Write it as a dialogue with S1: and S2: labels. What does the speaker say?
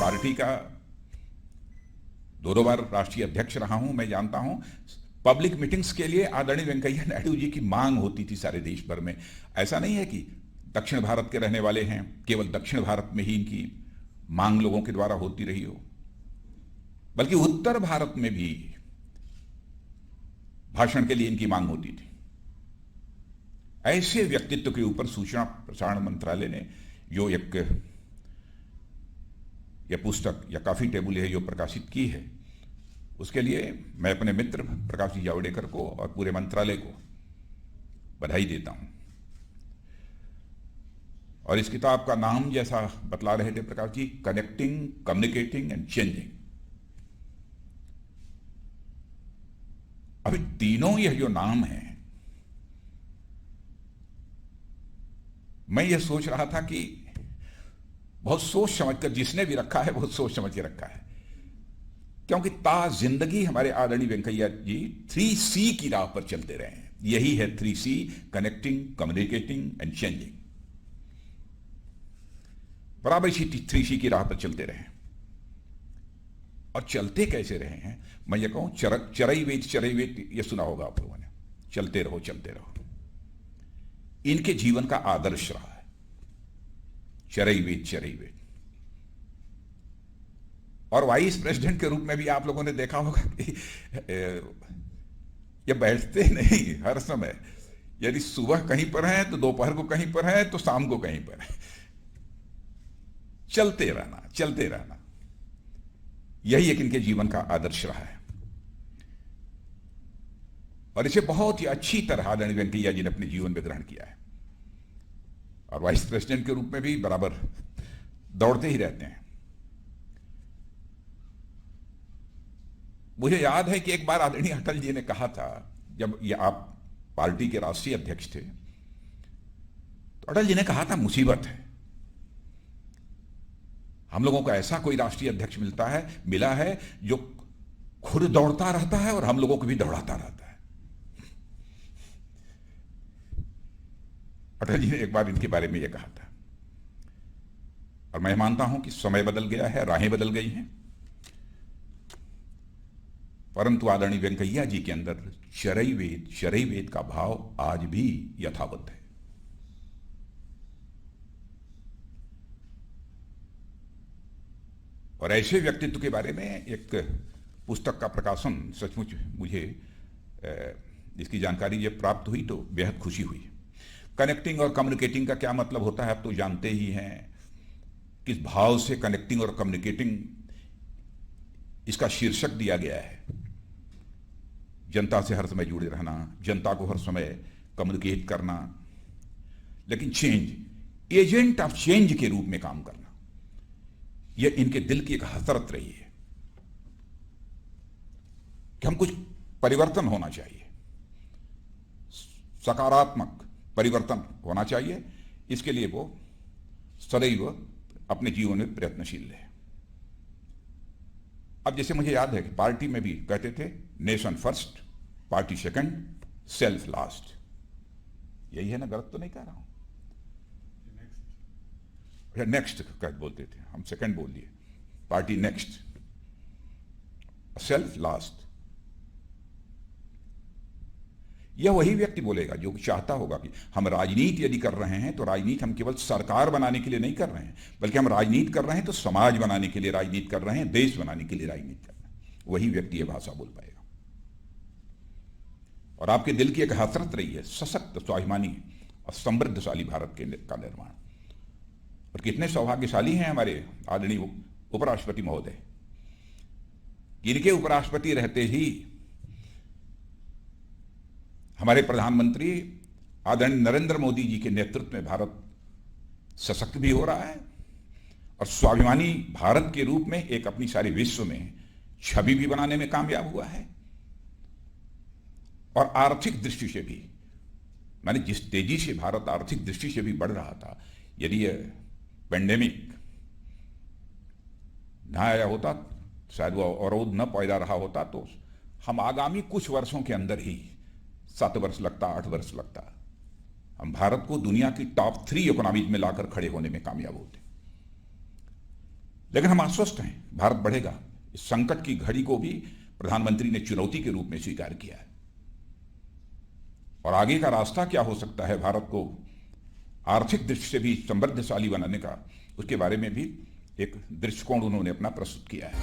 S1: Party का 2 बार राष्ट्रीय अध्यक्ष रहा हूं। मैं जानता हूं पब्लिक मीटिंग्स के लिए आदरणीय वेंकैया नायडू जी की मांग होती थी सारे देश भर में। ऐसा नहीं है कि दक्षिण भारत के रहने वाले हैं, केवल दक्षिण भारत में ही इनकी मांग लोगों के द्वारा होती रही हो, बल्कि उत्तर भारत में भी भाषण के लिए इनकी मांग होती थी। ऐसे व्यक्तित्व के ऊपर सूचना प्रसारण मंत्रालय ने जो एक यह पुस्तक या कॉफी टेबल है जो प्रकाशित की है, उसके लिए मैं अपने मित्र प्रकाश जी जावड़ेकर को और पूरे मंत्रालय को बधाई देता हूं। और इस किताब का नाम जैसा बतला रहे थे Prakash ji, connecting, communicating and changing. अभी तीनों यह जो नाम है, मैं ये सोच रहा था कि बहुत सोच समझकर जिसने भी रखा है बहुत सोच समझ के रखा है, क्योंकि जिंदगी हमारे आदरणीय वेंकैया जी 3C की राह पर चलते रहे हैं। यही है 3C, connecting, communicating and changing. बराबर इसी 3C की राह पर चलते रहे। और चलते कैसे रहे हैं, मैं ये कहूं चरैवेत ये सुना होगा आप लोगों ने, चलते रहो चलते रहो। इनके जीवन का आदर्श रहा है चरैवेत। और वाइस प्रेसिडेंट के रूप में भी आप लोगों ने देखा होगा कि ये बैठते नहीं हर समय। यदि सुबह कहीं पर हैं तो दोपहर को कहीं पर है तो शाम को कहीं पर है। चलते रहना, यही एक इनके जीवन का आदर्श रहा है। और इसे बहुत ही अच्छी तरह आदरणीय वेंकैया जी ने अपने जीवन में ग्रहण किया है। और वाइस प्रेसिडेंट के रूप में भी बराबर दौड़ते ही रहते हैं। मुझे याद है कि एक बार आदरणीय अटल जी ने कहा था, जब ये आप पार्टी के राष्ट्रीय अध्यक्ष थे, तो अटल जी ने कहा था मुसीबत है, हम लोगों को ऐसा कोई राष्ट्रीय अध्यक्ष मिला है जो खुद दौड़ता रहता है और हम लोगों को भी दौड़ाता रहता है। अटल जी ने एक बार इनके बारे में यह कहा था। और मैं मानता हूं कि समय बदल गया है, राहें बदल गई हैं, परंतु आदरणीय वेंकैया जी के अंदर चरैवेत का भाव आज भी यथावत है। और ऐसे व्यक्तित्व के बारे में एक पुस्तक का प्रकाशन सचमुच मुझे इसकी जानकारी जब प्राप्त हुई तो बेहद खुशी हुई। कनेक्टिंग और कम्युनिकेटिंग का क्या मतलब होता है आप तो जानते ही हैं। किस भाव से कनेक्टिंग और कम्युनिकेटिंग इसका शीर्षक दिया गया है। जनता से हर समय जुड़े रहना, जनता को हर समय कम्युनिकेट करना, लेकिन एजेंट ऑफ चेंज के रूप में काम करना, यह इनके दिल की एक हसरत रही है कि हम कुछ परिवर्तन होना चाहिए, सकारात्मक परिवर्तन होना चाहिए। इसके लिए वो सदैव अपने जीवन में प्रयत्नशील है। अब जैसे मुझे याद है कि पार्टी में भी कहते थे nation first, party second, self last. यही है ना, गलत तो नहीं कह रहा हूं? नेक्स्ट बोलते थे हम, सेकंड बोल दिए, पार्टी नेक्स्ट, सेल्फ लास्ट। यह वही व्यक्ति बोलेगा जो चाहता होगा कि हम राजनीति यदि कर रहे हैं तो राजनीति हम केवल सरकार बनाने के लिए नहीं कर रहे हैं, बल्कि हम राजनीति कर रहे हैं तो समाज बनाने के लिए राजनीति कर रहे हैं, देश बनाने के लिए राजनीति कर रहे हैं। वही व्यक्ति यह भाषा बोल पाएगा। और आपके दिल की एक हसरत रही है सशक्त, स्वाभिमानी और समृद्धशाली भारत का निर्माण। और कितने सौभाग्यशाली हैं हमारे आदरणीय उपराष्ट्रपति महोदय, इनके उपराष्ट्रपति रहते ही हमारे प्रधानमंत्री आदरणीय नरेंद्र मोदी जी के नेतृत्व में भारत सशक्त भी हो रहा है और स्वाभिमानी भारत के रूप में एक अपनी सारे विश्व में छवि भी बनाने में कामयाब हुआ है। और आर्थिक दृष्टि से भी, माने जिस तेजी से भारत आर्थिक दृष्टि से भी बढ़ रहा था, यदि यह पेंडेमिक ना आया होता, शायद वो अवरोध न पैदा रहा होता, तो हम आगामी कुछ वर्षों के अंदर ही 7 वर्ष लगता, 8 वर्ष लगता, हम भारत को दुनिया की टॉप 3 इकोनॉमीज में लाकर खड़े होने में कामयाब होते। लेकिन हम आश्वस्त हैं, भारत बढ़ेगा। इस संकट की घड़ी को भी प्रधानमंत्री ने चुनौती के रूप में स्वीकार किया है। और आगे का रास्ता क्या हो सकता है भारत को आर्थिक दृष्टि से भी समृद्धशाली बनाने का, उसके बारे में भी एक दृष्टिकोण उन्होंने अपना प्रस्तुत किया है।